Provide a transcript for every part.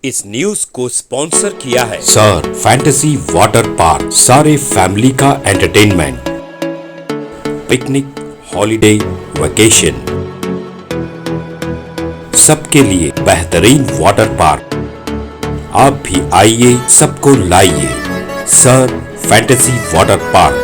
इस न्यूज को स्पॉन्सर किया है सर फैंटेसी वाटर पार्क, सारे फैमिली का एंटरटेनमेंट, पिकनिक, हॉलिडे, वेकेशन, सबके लिए बेहतरीन वाटर पार्क। आप भी आइए, सबको लाइए। Sir fantasy water park,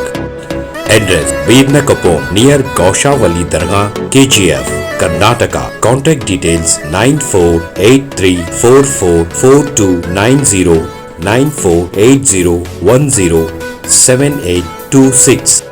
address बीरनकपो नियर गौशावली दरगाह, KGF, Karnataka. Contact details 9483444290, 9480107826।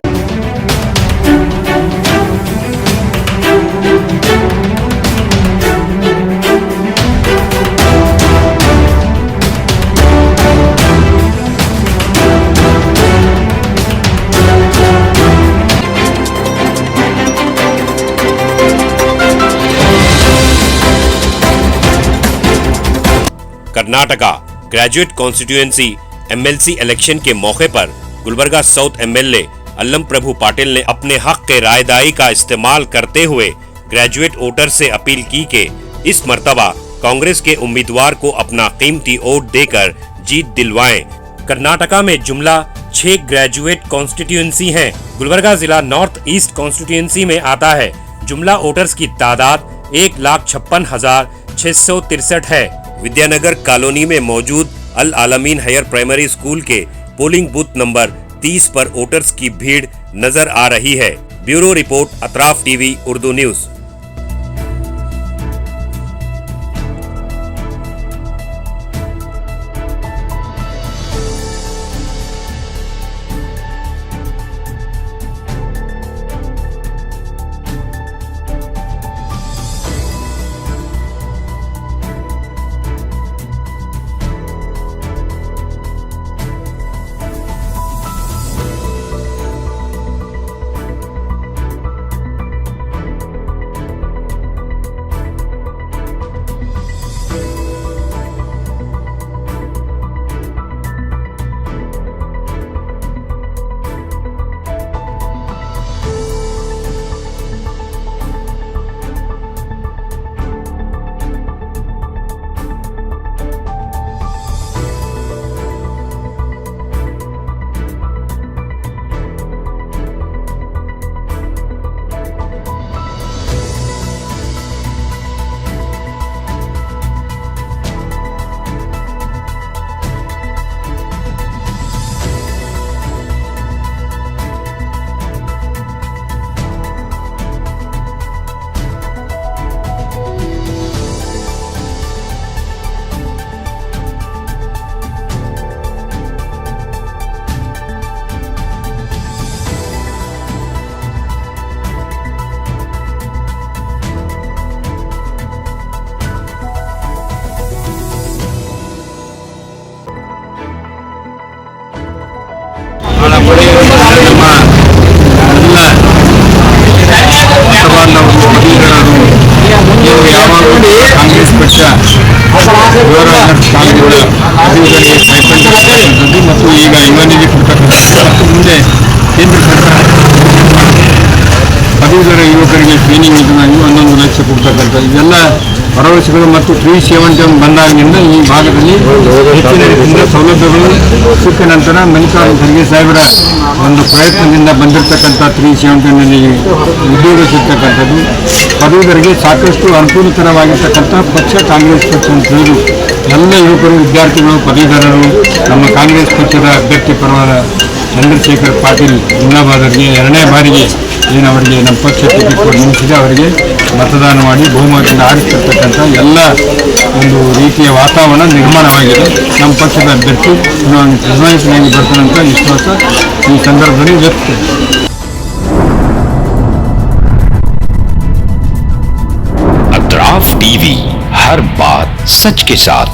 Karnataka graduate constituency MLC election के मौके पर गुलबर्गा साउथ MLA अल्लम प्रभु पाटिल ने अपने हक के रायदाई का इस्तेमाल करते हुए ग्रेजुएट वोटर से अपील की कि इस मर्तबा कांग्रेस के उम्मीदवार को अपना कीमती वोट देकर जीत दिलवाएं। कर्नाटका में जुमला 6 ग्रेजुएट कॉन्स्टिट्यूएंसी हैं। गुलबर्गा जिला नॉर्थ ईस्ट कॉन्स्टिट्यूएंसी में आता है। जुमला वोटर्स की तादाद 1,56,663 है। विद्यानगर कॉलोनी में मौजूद Al Ameen higher primary school के पोलिंग बूथ नंबर 30 पर वोटर्स की भीड़ नजर आ रही है। Bureau report, Atraf TV Urdu news. Congress ಪಕ್ಷ ಹೋರಾಟ ಸ್ಥಾನಗಳ ಅಭಿವೃದ್ಧಿಗೆ ಕೈಗೊಂಡಿರುತ್ತದೆ ಮತ್ತು ಈಗ ಯುವನಿಗೆ ಕೊಡ್ತಕ್ಕಂಥ ಮತ್ತು ಮುಂದೆ ಕೇಂದ್ರ ಸರ್ಕಾರ ಪದವೀಧರ ಯುವಕರಿಗೆ ಟ್ರೈನಿಂಗ್ ಇದನ್ನಾಗಿ 11 ಲಕ್ಷ ಕೊಡ್ತಕ್ಕಂಥ ಇದೆಲ್ಲ ಭರವಸೆಗಳು ಮತ್ತು 371 ಬಂದಾಗಿನಿಂದ ಈ ಭಾಗದಲ್ಲಿ ಹೆಚ್ಚಿನ ರೀತಿಯಿಂದ ಸೌಲಭ್ಯಗಳು ಸಿಕ್ಕ ನಂತರ ಮಲ್ಲಿಕಾರ್ಜುನ ಖರ್ಗೆ ಸಾಹೇಬರ ಒಂದು ಪ್ರಯತ್ನದಿಂದ ಬಂದಿರತಕ್ಕಂಥ 371ನಲ್ಲಿ ಉದ್ಯೋಗ ಸಿಗ್ತಕ್ಕಂಥದ್ದು ಪದವೀಧರಿಗೆ ಸಾಕಷ್ಟು ಅನುಕೂಲಕರವಾಗಿರ್ತಕ್ಕಂಥ ಪಕ್ಷ ಕಾಂಗ್ರೆಸ್ ಪಕ್ಷ ಅಂತ ಹೇಳಿ ಎಲ್ಲ ಯುವಕರು, ವಿದ್ಯಾರ್ಥಿಗಳು, ಪದವೀಧರರು ನಮ್ಮ ಕಾಂಗ್ರೆಸ್ ಪಕ್ಷದ ಅಭ್ಯರ್ಥಿ ಪರವಾದ ಚಂದ್ರಶೇಖರ್ ಪಾಟೀಲ್ ಜಿಲ್ಲಾಬಾದರಿಗೆ 2ನೇ ಬಾರಿಗೆ ಏನು ಅವರಿಗೆ ನಮ್ಮ ಪಕ್ಷ ಟಿಕೆಟ್ ಕೊಟ್ಟು ನಿಲ್ಲಿಸಿದೆ, ಅವರಿಗೆ ಮತದಾನ ಮಾಡಿ ಬಹುಮತದಿಂದ ಆರಿಸಿರ್ತಕ್ಕಂಥ ಎಲ್ಲ ಒಂದು ರೀತಿಯ ವಾತಾವರಣ ನಿರ್ಮಾಣವಾಗಿದೆ. ನಮ್ಮ ಪಕ್ಷದ ಅಭ್ಯರ್ಥಿ ಚುನಾಯಿತನಾಗಿ ಬರ್ತಾನಂತ ವಿಶ್ವಾಸ ಈ ಸಂದರ್ಭದಲ್ಲಿ ವ್ಯಕ್ತ. अतराफ टीवी, हर बात सच के साथ।